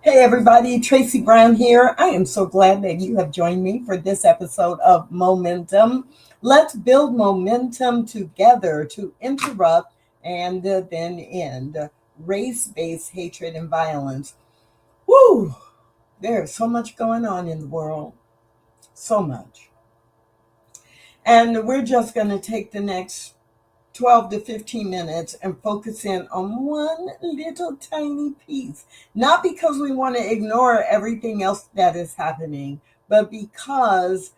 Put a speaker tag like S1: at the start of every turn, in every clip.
S1: Hey everybody, Tracy Brown here. I am so glad that you have joined me for this episode of Momentum. Let's build momentum together to interrupt and then end race-based hatred and violence. Woo! There's so much going on in the world. So much. And we're just going to take the next 12 to 15 minutes and focus in on one little tiny piece. Not because we want to ignore everything else that is happening, but because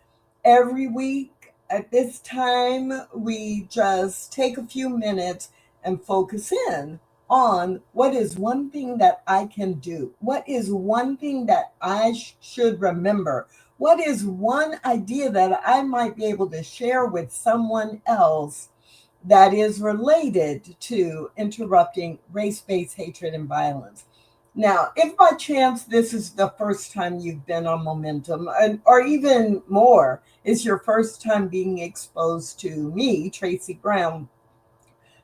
S1: every week at this time, we just take a few minutes and focus in on what is one thing that I can do? What is one thing that I should remember? What is one idea that I might be able to share with someone else that is related to interrupting race-based hatred and violence? Now, if by chance this is the first time you've been on Momentum, or even more, it's your first time being exposed to me, Tracy Brown,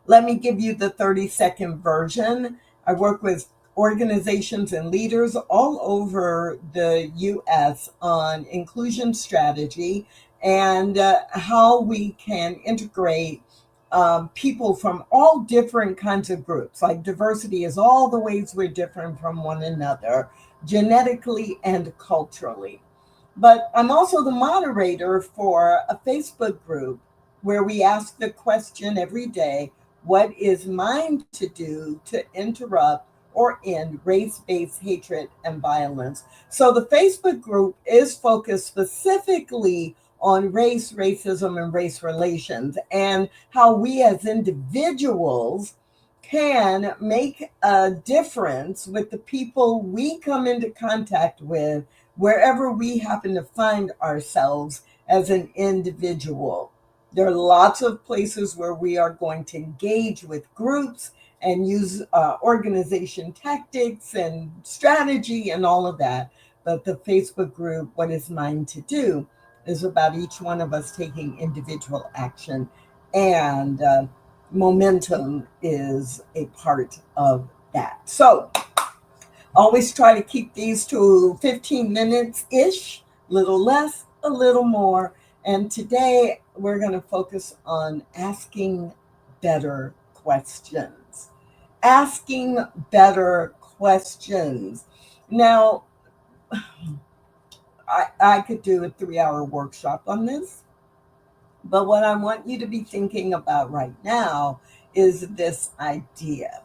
S1: let me give you the 30-second version. I work with organizations and leaders all over the U.S. on inclusion strategy and how we can integrate people from all different kinds of groups. Like diversity is all the ways we're different from one another, genetically and culturally. But I'm also the moderator for a Facebook group where we ask the question every day, what is mine to do to interrupt or end race-based hatred and violence? So the Facebook group is focused specifically on race, racism, and race relations, and how we as individuals can make a difference with the people we come into contact with wherever we happen to find ourselves as an individual. There are lots of places where we are going to engage with groups and use organization tactics and strategy and all of that. But the Facebook group, What Is Mine to Do, is about each one of us taking individual action. And momentum is a part of that. So always try to keep these to 15 minutes ish, a little less, a little more. And today we're going to focus on asking better questions. Asking better questions. Now, I could do a 3-hour workshop on this, but what I want you to be thinking about right now is this idea.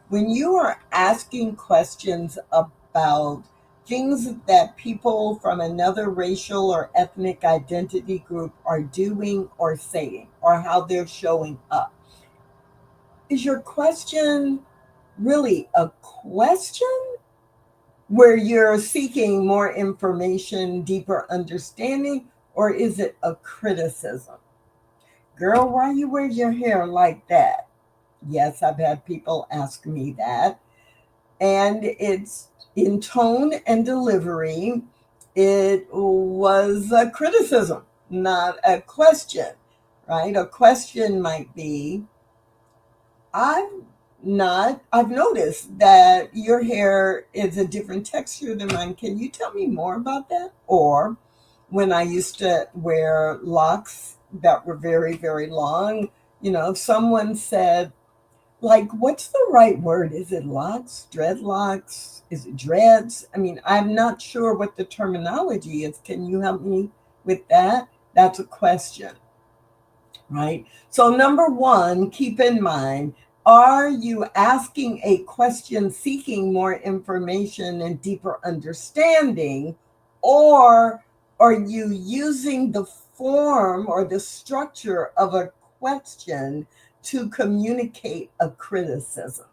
S1: When you are asking questions about things that people from another racial or ethnic identity group are doing or saying, or how they're showing up, is your question really a question where you're seeking more information, deeper understanding, or is it a criticism? Girl, why you wear your hair like that? Yes, I've had people ask me that. And it's in tone and delivery, it was a criticism, not a question, right? A question might be, I've I've noticed that your hair is a different texture than mine. Can you tell me more about that? Or when I used to wear locks that were very, very long, if someone said, like, what's the right word? Is it locks, dreadlocks? Is it dreads? I mean, I'm not sure what the terminology is. Can you help me with that? That's a question, right? So, number one, keep in mind, are you asking a question seeking more information and deeper understanding, or are you using the form or the structure of a question to communicate a criticism?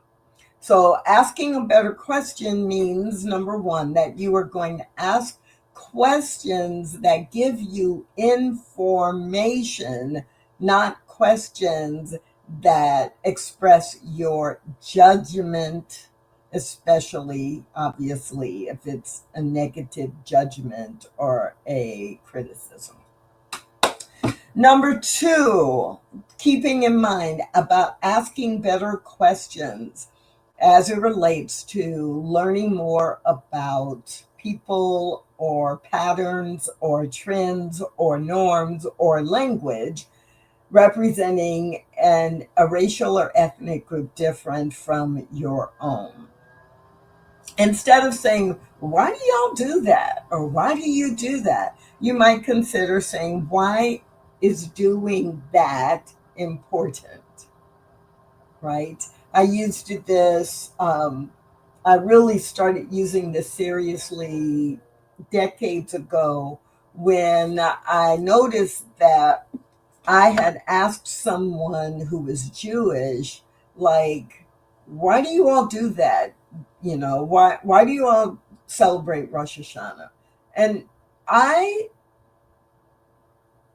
S1: So, asking a better question means, number one, that you are going to ask questions that give you information, not questions that express your judgment, especially, obviously, if it's a negative judgment or a criticism. Number two, keeping in mind about asking better questions. as it relates to learning more about people or patterns or trends or norms or language representing a racial or ethnic group different from your own. Instead of saying, why do y'all do that? Or why do you do that? You might consider saying, why is doing that important? Right? I used this, I really started using this seriously decades ago when I noticed that I had asked someone who was Jewish, like, why do you all do that? Why do you all celebrate Rosh Hashanah? And I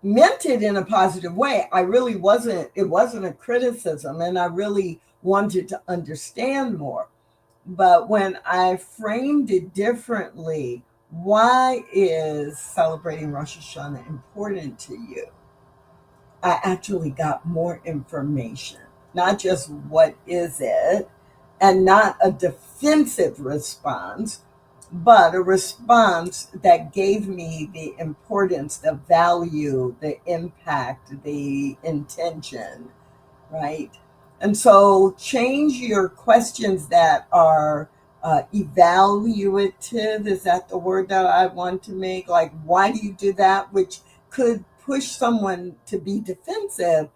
S1: meant it in a positive way. I really wasn't, it wasn't a criticism, and I really wanted to understand more. But when I framed it differently, why is celebrating Rosh Hashanah important to you? I actually got more information, not just what is it, and not a defensive response, but a response that gave me the importance, the value, the impact, the intention, right? And so change your questions that are evaluative. Is that the word that I want to make? Like, why do you do that? Which could push someone to be defensive.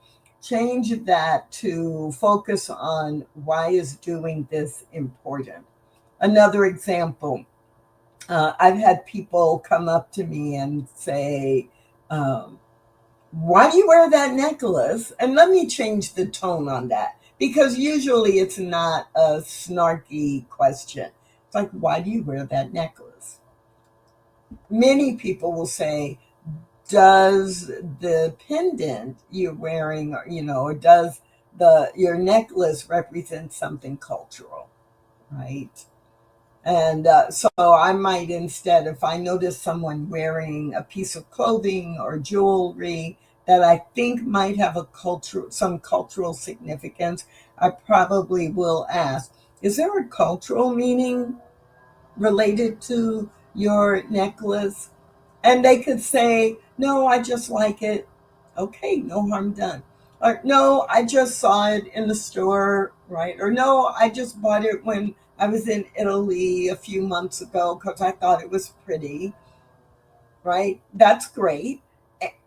S1: Change that to focus on why is doing this important. Another example, I've had people come up to me and say, um, why do you wear that necklace? And let me change the tone on that because usually it's not a snarky question. It's like, why do you wear that necklace? Many people will say, does the pendant you're wearing, or does your necklace represent something cultural, right? And so I might instead, if I notice someone wearing a piece of clothing or jewelry that I think might have some cultural significance, I probably will ask, is there a cultural meaning related to your necklace? And they could say, no, I just like it. Okay, no harm done. Or no, I just saw it in the store, right? Or no, I just bought it when I was in Italy a few months ago because I thought it was pretty, right? That's great.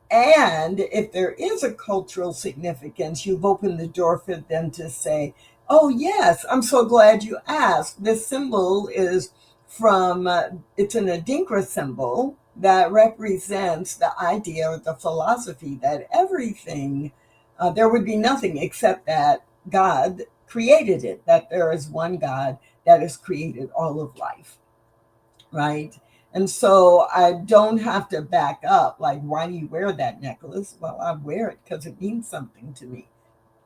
S1: And if there is a cultural significance, you've opened the door for them to say, oh, yes, I'm so glad you asked. This symbol is from, it's an Adinkra symbol that represents the idea or the philosophy that everything, there would be nothing except that God created it, that there is one God that has created all of life, right? And so I don't have to back up. Like, why do you wear that necklace? Well, I wear it because it means something to me.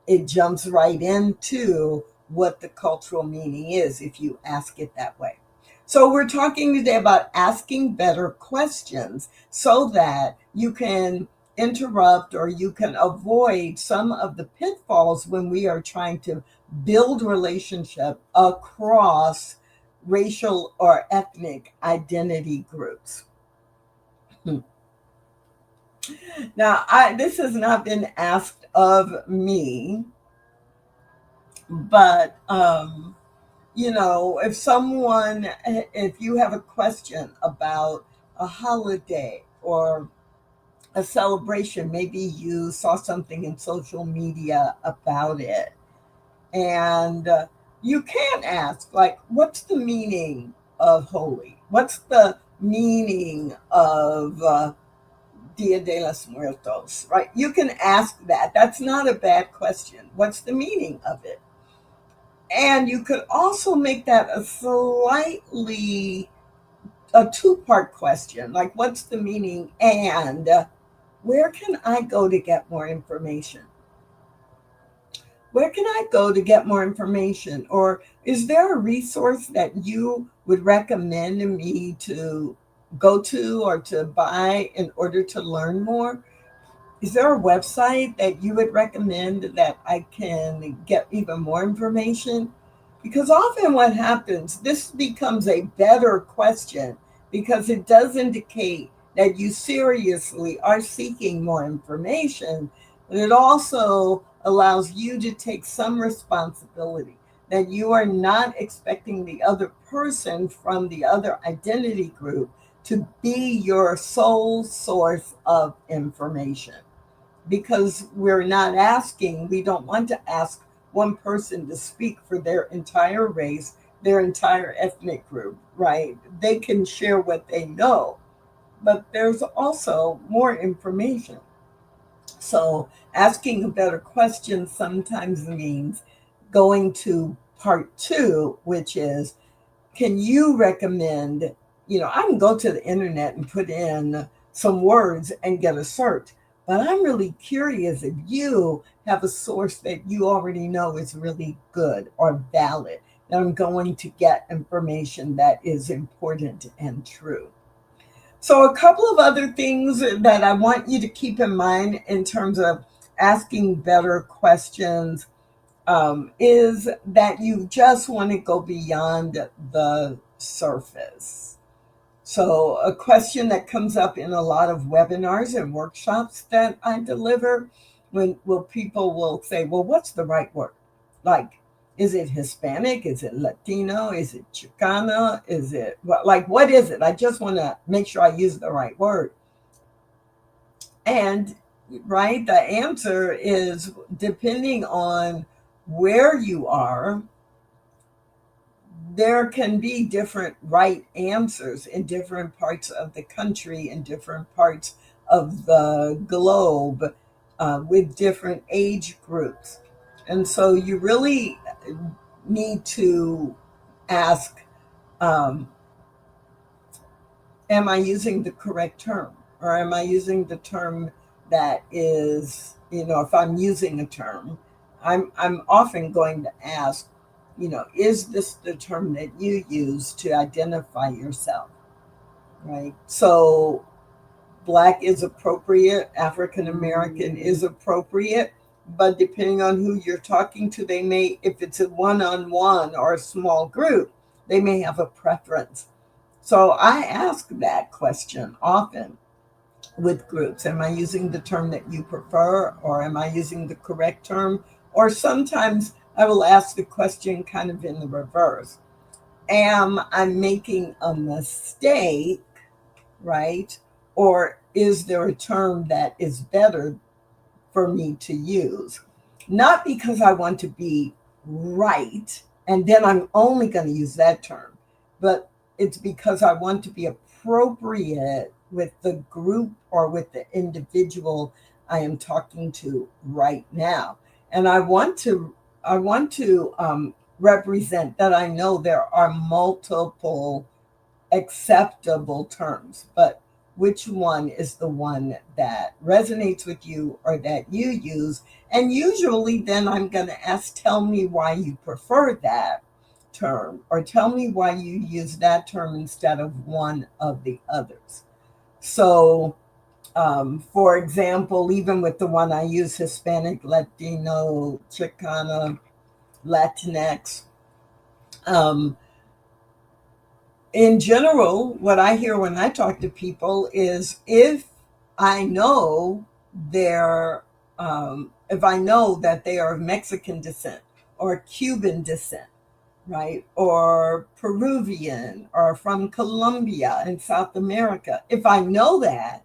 S1: It jumps right into what the cultural meaning is if you ask it that way. So we're talking today about asking better questions so that you can interrupt or you can avoid some of the pitfalls when we are trying to build relationship across racial or ethnic identity groups. Now, this has not been asked of me, but if you have a question about a holiday or a celebration, maybe you saw something in social media about it, and you can ask, like, what's the meaning of holy? What's the meaning of Dia de los Muertos, right? You can ask that. That's not a bad question. What's the meaning of it? And you could also make that a two-part question, like what's the meaning and where can I go to get more information? Where can I go to get more information? Or is there a resource that you would recommend me to go to or to buy in order to learn more? Is there a website that you would recommend that I can get even more information? Because often what happens, this becomes a better question because it does indicate that you seriously are seeking more information, but it also allows you to take some responsibility that you are not expecting the other person from the other identity group to be your sole source of information, because we're not asking, we don't want to ask one person to speak for their entire race, their entire ethnic group, right? They can share what they know, but there's also more information. So asking a better question sometimes means going to part two, which is, can you recommend, I can go to the internet and put in some words and get a search, but I'm really curious if you have a source that you already know is really good or valid, that I'm going to get information that is important and true. So, a couple of other things that I want you to keep in mind in terms of asking better questions is that you just want to go beyond the surface. So, a question that comes up in a lot of webinars and workshops that I deliver, when people will say, well, what's the right word? Like, is it Hispanic? Is it Latino? Is it Chicana? Is it what is it? I just want to make sure I use the right word. And right, the answer is depending on where you are, there can be different right answers in different parts of the country, in different parts of the globe, with different age groups. And so you really need to ask, um, am I using the correct term? Or am I using the term that is, if I'm using a term, I'm often going to ask, is this the term that you use to identify yourself? Right. So Black is appropriate, African American is appropriate, but depending on who you're talking to, they may, if it's a one on one or a small group, they may have a preference. So I ask that question often with groups. Am I using the term that you prefer, or am I using the correct term? Or sometimes I will ask the question kind of in the reverse. Am I making a mistake, right? Or is there a term that is better for me to use? Not because I want to be right and then I'm only going to use that term, but it's because I want to be appropriate with the group or with the individual I am talking to right now. And I want to represent that I know there are multiple acceptable terms, but which one is the one that resonates with you or that you use? And usually, then I'm going to ask, tell me why you prefer that term, or tell me why you use that term instead of one of the others. So, for example, even with the one I use, Hispanic, Latino, Chicana, Latinx, um, in general, what I hear when I talk to people is I know if I know that they are of Mexican descent or Cuban descent, right, or Peruvian or from Colombia in South America, if I know that,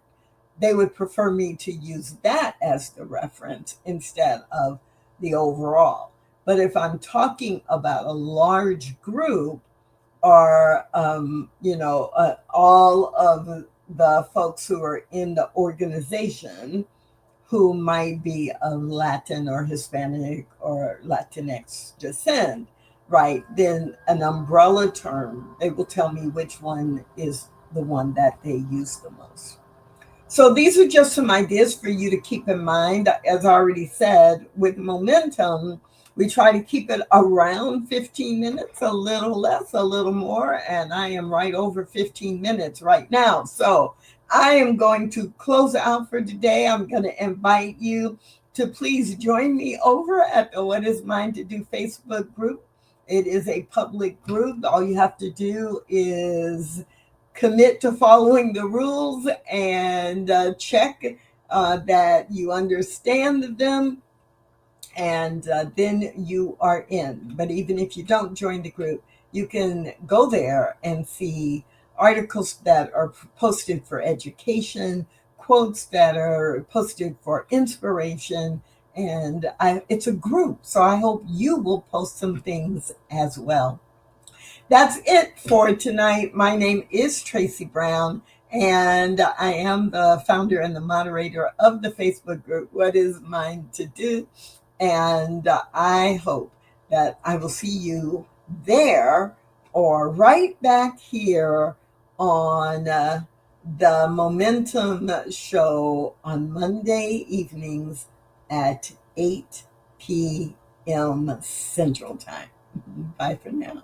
S1: they would prefer me to use that as the reference instead of the overall. But if I'm talking about a large group, or all of the folks who are in the organization who might be of Latin or Hispanic or Latinx descent, right? Then an umbrella term, they will tell me which one is the one that they use the most. So these are just some ideas for you to keep in mind. As I already said, with momentum, we try to keep it around 15 minutes, a little less, a little more, and I am right over 15 minutes right now. So I am going to close out for today. I'm going to invite you to please join me over at the What Is Mine to Do Facebook group. It is a public group. All you have to do is commit to following the rules and check that you understand them, and then you are in. But even if you don't join the group, you can go there and see articles that are posted for education, quotes that are posted for inspiration. And it's a group, so I hope you will post some things as well. That's it for tonight. My name is Tracy Brown, and I am the founder and the moderator of the Facebook group, What Is Mine to Do? And I hope that I will see you there or right back here on the Momentum Show on Monday evenings at 8 p.m. Central Time. Bye for now.